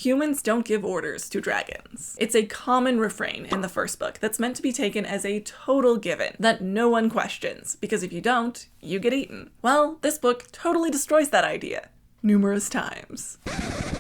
humans don't give orders to dragons. It's a common refrain in the first book that's meant to be taken as a total given that no one questions, because if you don't, you get eaten. Well, this book totally destroys that idea. Numerous times.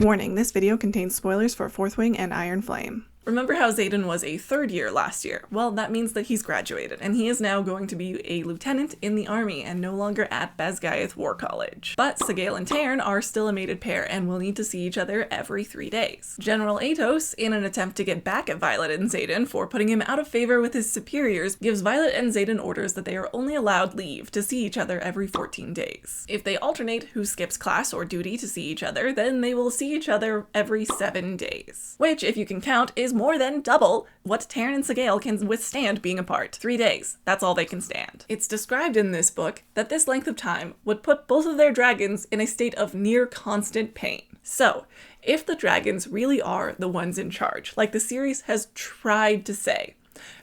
Warning, this video contains spoilers for Fourth Wing and Iron Flame. Remember how Xaden was a third year last year? Well, that means that he's graduated, and he is now going to be a lieutenant in the army and no longer at Basgiath War College. But Sgaeyl and Tairn are still a mated pair and will need to see each other every 3 days. General Atos, in an attempt to get back at Violet and Xaden for putting him out of favor with his superiors, gives Violet and Xaden orders that they are only allowed leave to see each other every 14 days. If they alternate who skips class or duty to see each other, then they will see each other every 7 days. Which, if you can count, is more than double what Tairn and Sgaeyl can withstand being apart. 3 days. That's all they can stand. It's described in this book that this length of time would put both of their dragons in a state of near constant pain. So, if the dragons really are the ones in charge, like the series has tried to say,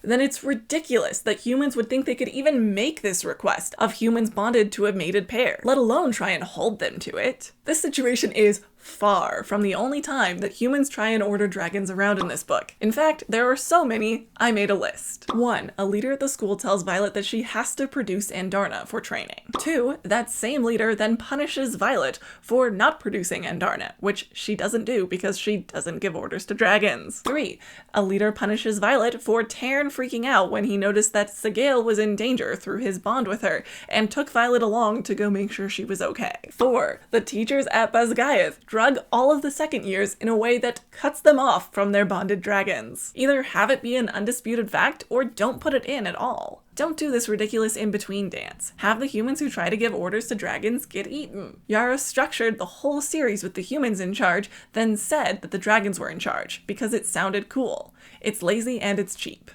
then it's ridiculous that humans would think they could even make this request of humans bonded to a mated pair, let alone try and hold them to it. This situation is far from the only time that humans try and order dragons around in this book. In fact, there are so many, I made a list. 1. A leader at the school tells Violet that she has to produce Andarna for training. 2. That same leader then punishes Violet for not producing Andarna, which she doesn't do because she doesn't give orders to dragons. 3. A leader punishes Violet for Tairn freaking out when he noticed that Sgaeyl was in danger through his bond with her and took Violet along to go make sure she was okay. 4. The teachers at Basgiath drug all of the second years in a way that cuts them off from their bonded dragons. Either have it be an undisputed fact or don't put it in at all. Don't do this ridiculous in-between dance. Have the humans who try to give orders to dragons get eaten. Yara structured the whole series with the humans in charge, then said that the dragons were in charge, because it sounded cool. It's lazy and it's cheap.